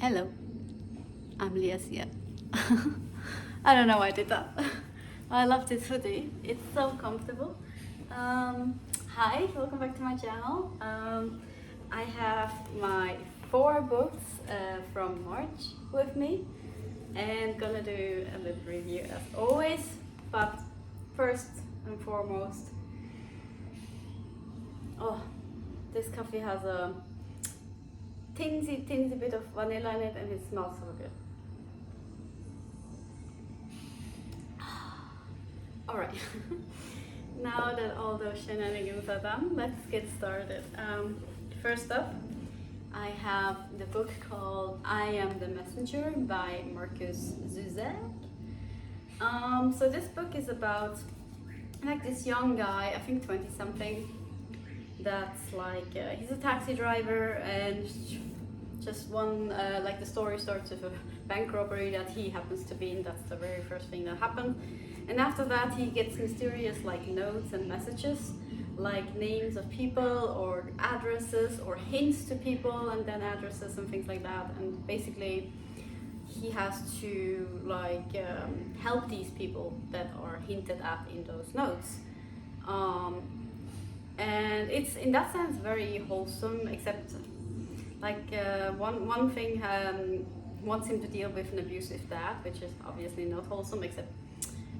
Hello, I'm Liasia. I don't know why I did that. I love this hoodie, it's so comfortable. Hi, welcome back to my channel. I have my 4 books from March with me and gonna do a little review as always. But first and foremost, this coffee has a teensy bit of vanilla in it and it smells so good. Alright, now that all those shenanigans are done, let's get started. First up, I have the book called I Am the Messenger by Markus Zusak. So this book is about like this young guy, I think 20 something, that's like he's a taxi driver, and just one like the story starts with a bank robbery that he happens to be in. That's the very first thing that happened, and after that he gets mysterious like notes and messages, like names of people or addresses or hints to people and then addresses and things like that, and basically he has to like help these people that are hinted at in those notes. And it's in that sense very wholesome, except like one thing wants him to deal with an abusive dad, which is obviously not wholesome, except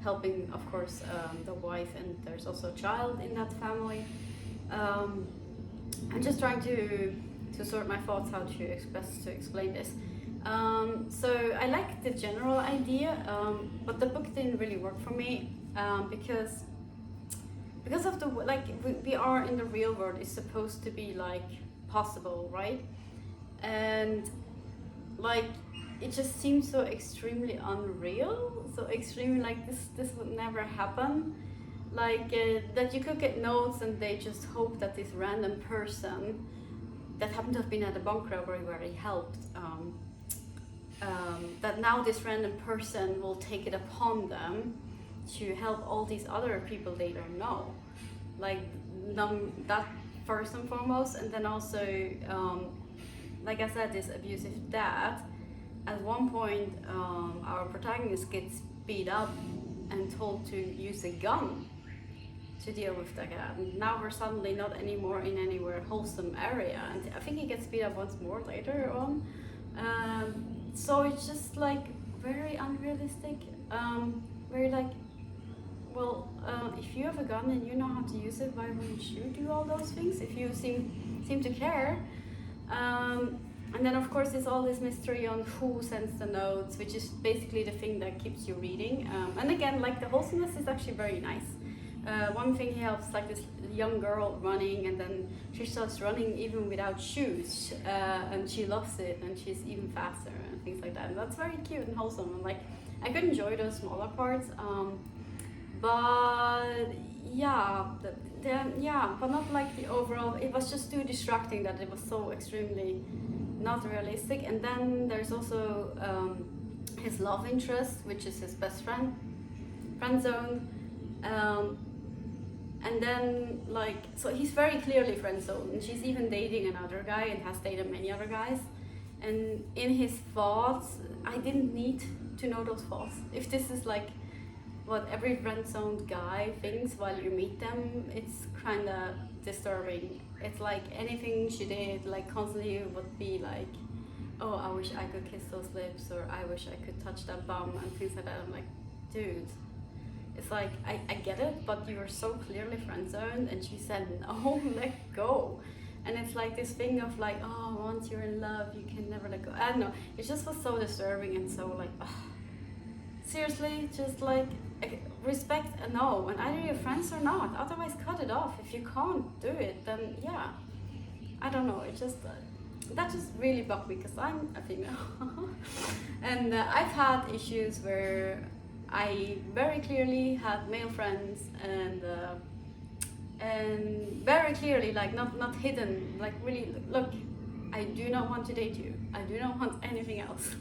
helping of course the wife, and there's also a child in that family. I'm just trying to sort my thoughts how to explain this. So I like the general idea, but the book didn't really work for me because of the like we are in the real world is supposed to be like possible, right? And like it just seems so extremely unreal, so extremely like this would never happen, like that you could get notes and they just hope that this random person that happened to have been at a bank robbery where he helped, that now this random person will take it upon them to help all these other people they don't know, like that first and foremost. And then also like I said, this abusive dad. At one point our protagonist gets beat up and told to use a gun to deal with the guy. Now we're suddenly not anymore in anywhere wholesome area, and I think he gets beat up once more later on. So it's just like very unrealistic, very like, well, if you have a gun and you know how to use it, why wouldn't you do all those things if you seem to care? And then of course there's all this mystery on who sends the notes, which is basically the thing that keeps you reading. And again, like the wholesomeness is actually very nice. One thing he helps, like this young girl running, and then she starts running even without shoes, and she loves it, and she's even faster and things like that. And that's very cute and wholesome, and like I could enjoy those smaller parts. But yeah, but not like the overall. It was just too distracting that it was so extremely not realistic. And then there's also his love interest, which is his best friend zone. And then like, so he's very clearly friend zoned, and she's even dating another guy and has dated many other guys. And in his thoughts, I didn't need to know those thoughts. If this is like what every friend-zoned guy thinks while you meet them, it's kind of disturbing. It's like anything she did, like constantly would be like, oh, I wish I could kiss those lips, or I wish I could touch that bum, and things like that. I'm like, dude, it's like, I get it, but you were so clearly friend-zoned, and she said, no, let go. And it's like this thing of like, oh, once you're in love, you can never let go. I don't know, it just was so disturbing and so like, seriously, just like respect a no, and either you're friends or not, otherwise cut it off. If you can't do it, then yeah, I don't know, it just that just really bugged me because I'm a female. And I've had issues where I very clearly had male friends, and very clearly, like not hidden, like really, look, I do not want to date you, I do not want anything else.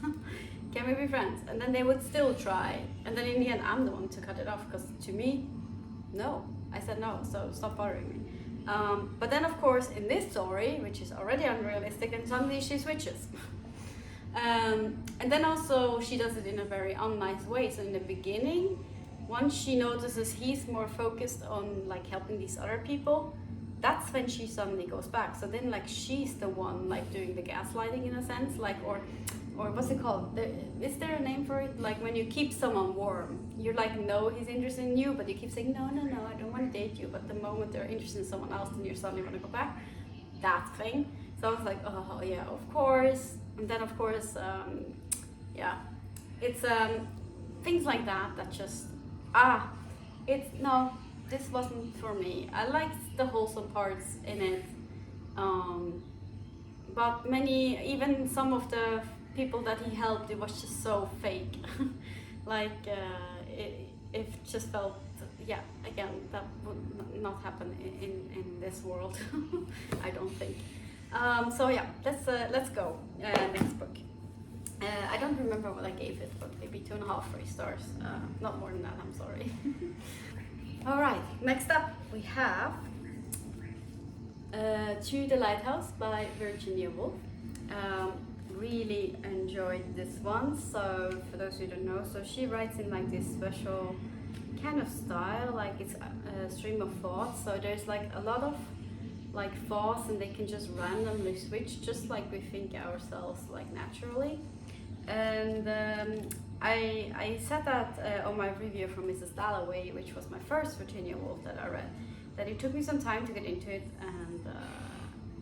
Can we be friends? And then they would still try, and then in the end I'm the one to cut it off, because to me, no, I said no, so stop bothering me. But then of course in this story, which is already unrealistic, and suddenly she switches. And then also she does it in a very unnice way. So in the beginning, once she notices he's more focused on like helping these other people, that's when she suddenly goes back. So then like she's the one like doing the gaslighting in a sense, like or what's it called? Is there a name for it? Like when you keep someone warm, you're like, no, he's interested in you, but you keep saying, no, I don't want to date you. But the moment they're interested in someone else, then you suddenly want to go back. That thing. So I was like, oh yeah, of course. And then of course, yeah, it's things like that that just this wasn't for me. I liked the wholesome parts in it, but even some of the people that he helped, it was just so fake. Like it just felt, yeah, again, that would not happen in this world. I don't think. So yeah, let's go next book. I don't remember what I gave it, but maybe 2.5, 3 stars. Not more than that, I'm sorry. All right, next up we have To the Lighthouse by Virginia Woolf. Really enjoyed this one. So for those who don't know, so she writes in like this special kind of style, like it's a stream of thoughts. So there's like a lot of like thoughts and they can just randomly switch, just like we think ourselves like naturally. And I said that on my review from Mrs. Dalloway, which was my first Virginia Woolf that I read, that it took me some time to get into it,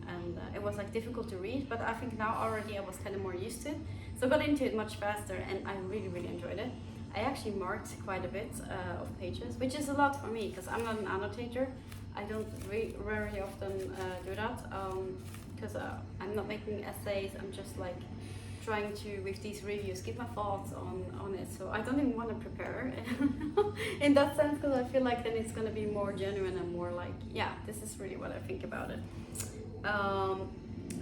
and it was like difficult to read, but I think now already I was kind of more used to it, so I got into it much faster, and I really enjoyed it. I actually marked quite a bit of pages, which is a lot for me because I'm not an annotator. I don't very often do that because I'm not making essays. I'm just like trying to, with these reviews, give my thoughts on it. So I don't even want to prepare in that sense, because I feel like then it's going to be more genuine and more like, yeah, this is really what I think about it.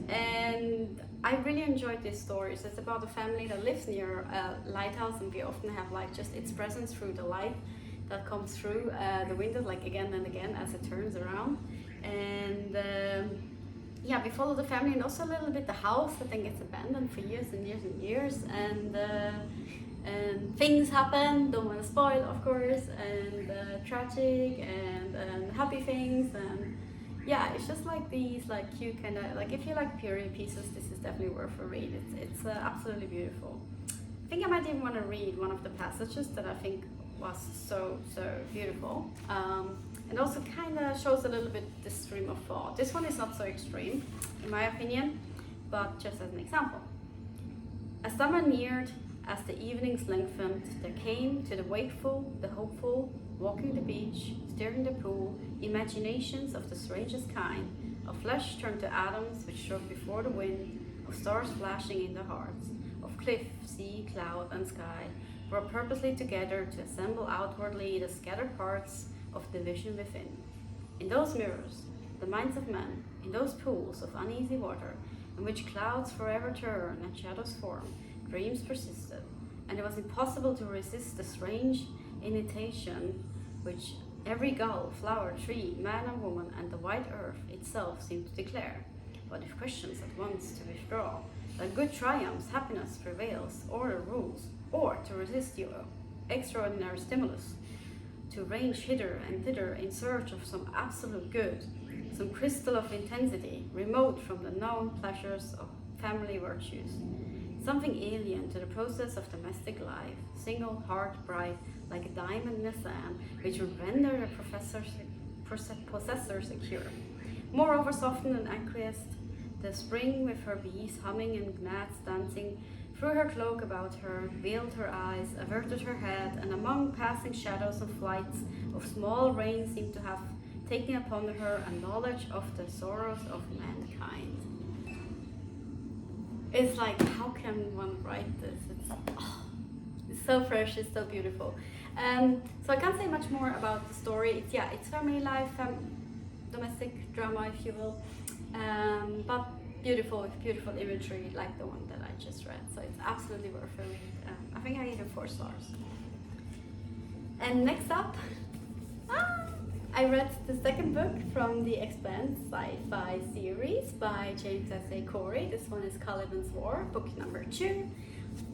And I really enjoyed these stories. It's about a family that lives near a lighthouse, and we often have like just its presence through the light that comes through the window, like again and again as it turns around. And yeah, we follow the family, and also a little bit the house that then gets abandoned for years and years and years, and things happen, don't want to spoil of course, and tragic and happy things, and yeah, it's just like these like cute kind of, like if you like period pieces, this is definitely worth a read. It's absolutely beautiful. I think I might even want to read one of the passages that I think was so beautiful, and also kind of shows a little bit the stream of thought. This one is not so extreme in my opinion, but just as an example. As summer neared, as the evenings lengthened, there came to the wakeful, the hopeful, walking the beach, stirring the pool, imaginations of the strangest kind, of flesh turned to atoms which struck before the wind, of stars flashing in their hearts, of cliff, sea, cloud, and sky, brought purposely together to assemble outwardly the scattered parts of the vision within. In those mirrors, the minds of men, in those pools of uneasy water, in which clouds forever turn and shadows form, dreams persisted, and it was impossible to resist the strange invitation which every gull, flower, tree, man and woman, and the white earth itself seemed to declare. But if questions at once to withdraw, that good triumphs, happiness prevails, order rules, or to resist the extraordinary stimulus, to range hither and thither in search of some absolute good, some crystal of intensity, remote from the known pleasures of family virtues, something alien to the process of domestic life, single, heart bright, like a diamond in the sand, which would render the possessor secure. Moreover, softened and acquiesced, the spring with her bees humming and gnats dancing, threw her cloak about her, veiled her eyes, averted her head, and among passing shadows and flights of small rain seemed to have taken upon her a knowledge of the sorrows of mankind. It's like, how can one write this? It's so fresh, it's so beautiful. So I can't say much more about the story. It's family life, domestic drama, if you will, but beautiful, with beautiful imagery, like the one that I just read. So it's absolutely worth a read. I think I gave it 4 stars. And next up, I read the second book from the Expanse sci-fi series by James S.A. Corey. This one is Caliban's War, book number 2.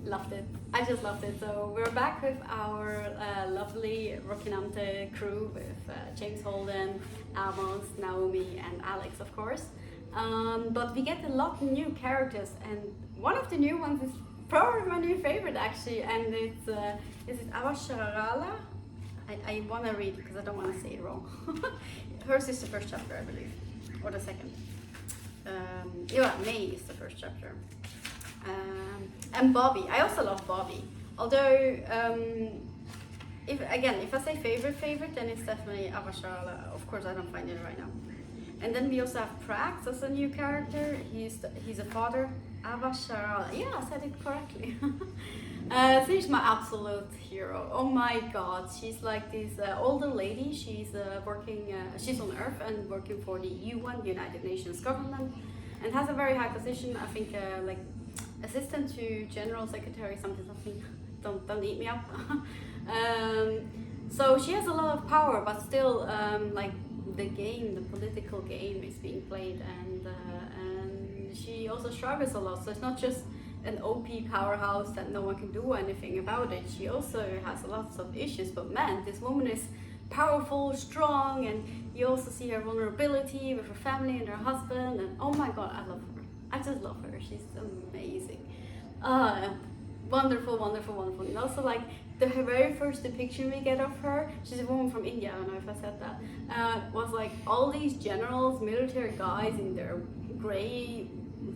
Loved it. I just loved it. So we're back with our lovely Rocinante crew with James Holden, Amos, Naomi, and Alex, of course. But we get a lot of new characters, and one of the new ones is probably my new favorite actually, and it's is it Avasharala? I want to read it because I don't want to say it wrong. Hers is the first chapter, I believe, or the second. Yeah, May is the first chapter. And Bobby, I also love Bobby. Although, if I say favorite, then it's definitely Avasharala. Of course, I don't find it right now. And then we also have Prax as a new character. He's a father. Avasharala. Yeah, I said it correctly. She's my absolute hero. Oh my god, she's like this older lady. She's working. She's on Earth and working for the UN, United Nations government, and has a very high position. I think like assistant to General Secretary something. Don't eat me up. So she has a lot of power, but still like the political game is being played, and she also struggles a lot. So it's not just an OP powerhouse that no one can do anything about it. She also has lots of issues, but man, this woman is powerful, strong, and you also see her vulnerability with her family and her husband, and oh my god, I love her. I just love her. She's amazing. Wonderful. And also like the very first depiction we get of her, she's a woman from India, I don't know if I said that, was like all these generals, military guys in their grey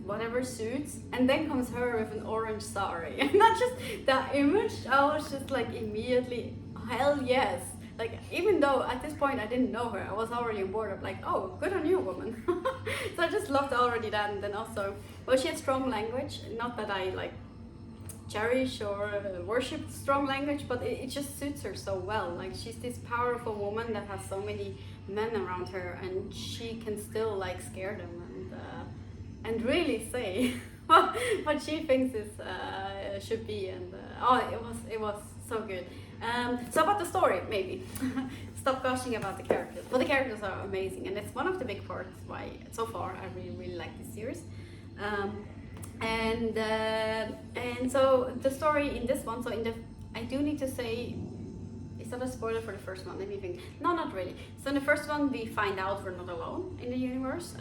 whatever suits, and then comes her with an orange sari. And not just that image, I was just like immediately, hell yes. Like, even though at this point I didn't know her, I was already on board of like, oh, good on you, woman. So I just loved already that. And then also, well, she had strong language, not that I like cherish or worship strong language, but it just suits her so well. Like, she's this powerful woman that has so many men around her, and she can still like scare them and really say what she thinks is should be. And it was so good. So about the story, maybe stop gushing about the characters, but the characters are amazing, and it's one of the big parts why so far I really like this series. And so the story in this one, so I do need to say, is that a spoiler for the first one? Let me think. No, not really. So in the first one, we find out we're not alone in the universe,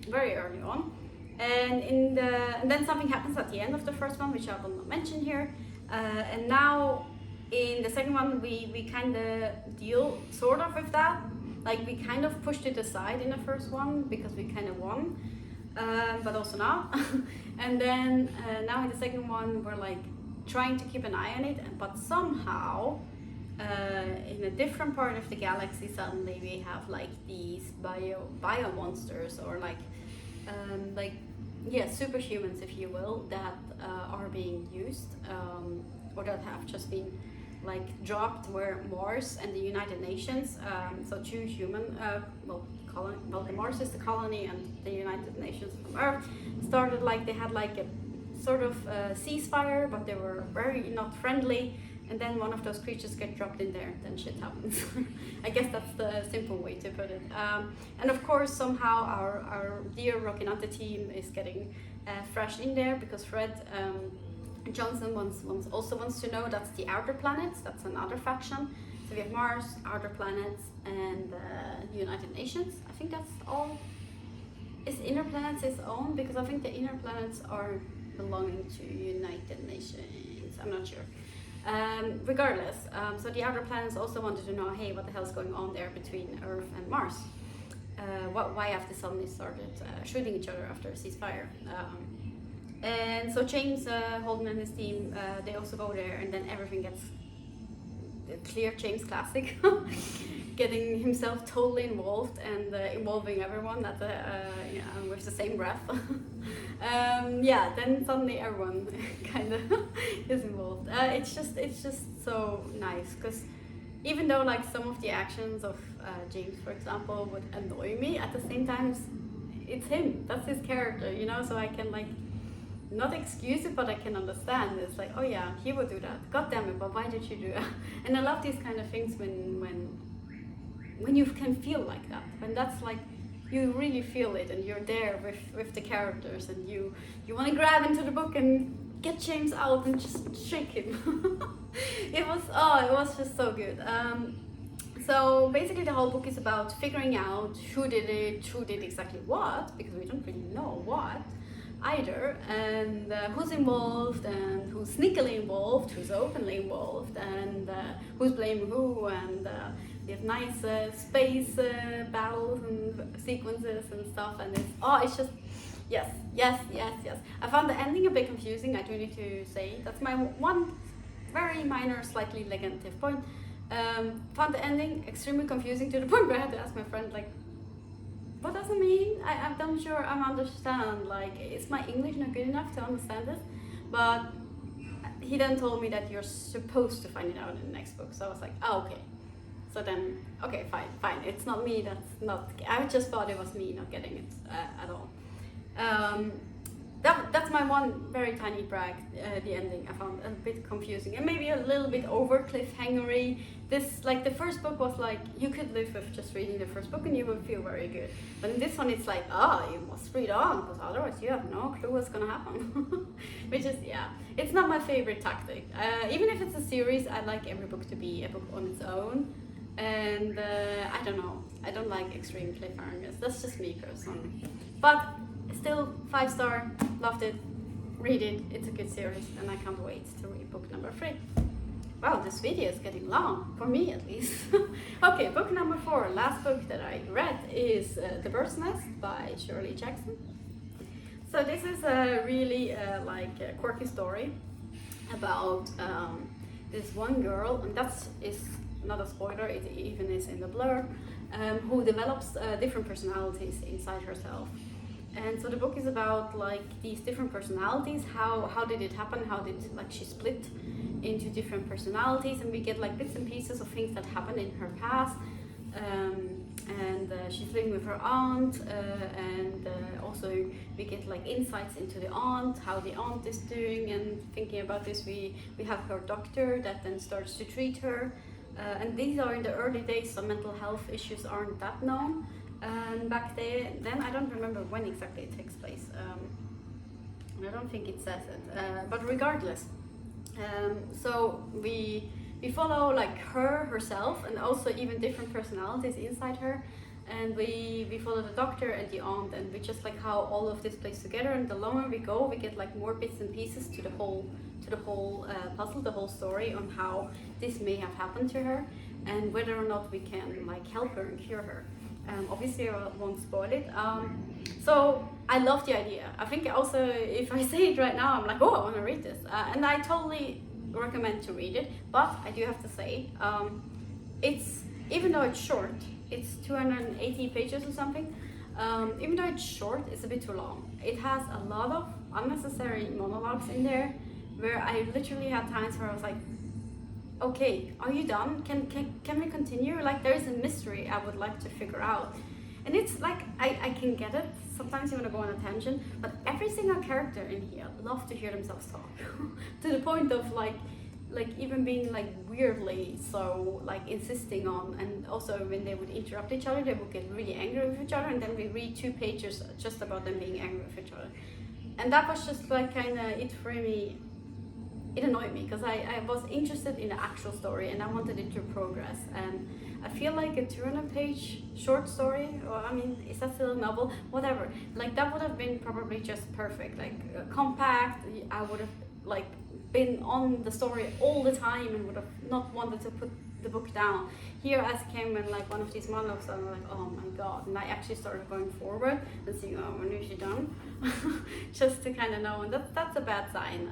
very early on, and then something happens at the end of the first one, which I will not mention here. And now in the second one, we kind of deal sort of with that. Like, we kind of pushed it aside in the first one because we kind of won. But also not. And then now in the second one, we're like trying to keep an eye on it, but somehow in a different part of the galaxy, suddenly we have like these bio monsters, or like superhumans, if you will, that are being used, or that have just been like dropped where Mars and the United Nations, so two human the Mars is the colony, and the United Nations from Earth started like they had like a sort of ceasefire, but they were very not friendly, and then one of those creatures get dropped in there, then shit happens. I guess that's the simple way to put it. And of course somehow our dear Rocinante team is getting fresh in there, because Fred Johnson also wants to know that's the outer planets, that's another faction. So we have Mars, outer planets, and United Nations. I think that's all. Is inner planets its own? Because I think the inner planets are belonging to United Nations. I'm not sure. Regardless, so the outer planets also wanted to know, hey, what the hell's going on there between Earth and Mars? Why have they suddenly started shooting each other after a ceasefire? And so James Holden and his team, they also go there, and then everything gets clear James classic, getting himself totally involved and involving everyone at with the same breath. Then suddenly everyone kind of is involved. It's just so nice, because even though like some of the actions of James, for example, would annoy me, at the same time it's him, that's his character, you know, so I can like not excuse it, but I can understand. It's like, oh yeah, he would do that. God damn it, but why did you do that? And I love these kind of things when when you can feel like that, when that's like you really feel it and you're there with the characters and you want to grab into the book and get James out and just shake him. it was just so good. So basically the whole book is about figuring out who did it, who did exactly what, because we don't really know what either, and who's involved and who's sneakily involved, who's openly involved, and who's blaming who, and we have nice space battles and sequences and stuff, and it's just yes. I found the ending a bit confusing, I do need to say. That's my one very minor, slightly negative point. Found the ending extremely confusing to the point where I had to ask my friend, like, what does it mean? I'm not sure I understand. Like, is my English not good enough to understand this? But he then told me that you're supposed to find it out in the next book. So I was like, oh, okay. So then, okay, fine. It's not me that's not. I just thought it was me not getting it at all. That's my one very tiny brag. The ending I found a bit confusing and maybe a little bit over cliffhangery. This, like, the first book was like you could live with just reading the first book and you would feel very good. But in this one it's like, you must read on because otherwise you have no clue what's gonna happen. Which is, it's not my favorite tactic. Even if it's a series, I like every book to be a book on its own. And I don't know, I don't like extreme cliffhangers. That's just me personally. But still, 5-star, loved it, read it, it's a good series, and I can't wait to read book number 3. Wow, this video is getting long, for me at least. Okay, book number 4, last book that I read is The Bird's Nest by Shirley Jackson. So this is a really quirky story about this one girl, and is not a spoiler, it even is in the blurb, who develops different personalities inside herself. And so the book is about like these different personalities, how did it happen, how did she split into different personalities, and we get like bits and pieces of things that happened in her past. And she's living with her aunt, and also we get like insights into the aunt, how the aunt is doing, and thinking about this we have her doctor that then starts to treat her. And these are in the early days, so mental health issues aren't that known. And back then, I don't remember when exactly it takes place. And I don't think it says it. But regardless, so we follow like herself, and also even different personalities inside her. And we follow the doctor and the aunt, and we just like how all of this plays together. And the longer we go, we get like more bits and pieces to the whole puzzle, the whole story on how this may have happened to her, and whether or not we can like help her and cure her. Obviously I won't spoil it. So I love the idea. I think also if I say it right now, I'm like, oh, I want to read this. And I totally recommend to read it, but I do have to say, it's, even though it's short, it's 280 pages or something, even though it's short, it's a bit too long. It has a lot of unnecessary monologues in there, where I literally had times where I was like, okay, are you done? Can we continue? Like, there is a mystery I would like to figure out. And it's like, I can get it. Sometimes you want to go on a tangent, but every single character in here love to hear themselves talk. To the point of like even being like weirdly so like insisting on, and also when they would interrupt each other, they would get really angry with each other, and then we read 2 pages just about them being angry with each other. And that was just like kind of it for me. It annoyed me because I was interested in the actual story and I wanted it to progress. And I feel like a 200-page short story, or I mean, is that still a novel? Whatever. Like, that would have been probably just perfect. Like, compact. I would have like been on the story all the time and would have not wanted to put the book down. Here, as it came in like one of these monologues, I'm like, oh my god. And I actually started going forward and seeing, oh, when is she done? Just to kind of know, and that's a bad sign.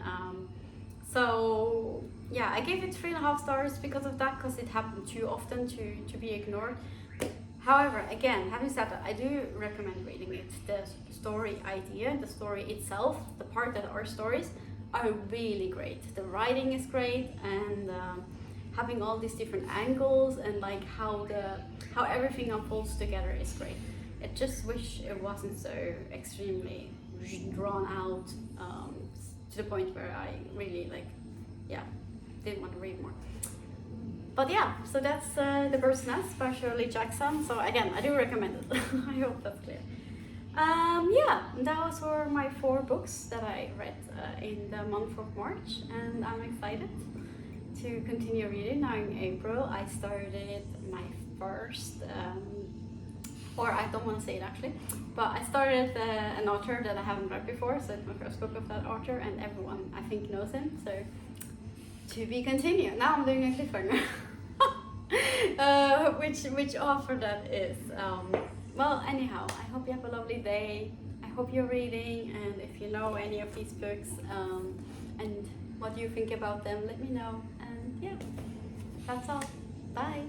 So yeah, I gave it 3.5 stars because of that, because it happened too often to be ignored. However, again, having said that, I do recommend reading it. The story idea, the story itself, the part that are stories, are really great. The writing is great, and having all these different angles and like how everything unfolds together is great. I just wish it wasn't so extremely drawn out, to the point where I really didn't want to read more. But yeah, so that's The Bird's Nest by Shirley Jackson. So again, I do recommend it. I hope that's clear. Yeah, those were my 4 books that I read in the month of March, and I'm excited to continue reading. Now in April, I started my first, or I don't want to say it actually, but I started an author that I haven't read before, so it's my first book of that author, and everyone I think knows him, so to be continued. Now I'm doing a cliffhanger. Which author that is. Well, anyhow, I hope you have a lovely day. I hope you're reading, and if you know any of these books and what you think about them, let me know. And yeah, that's all. Bye.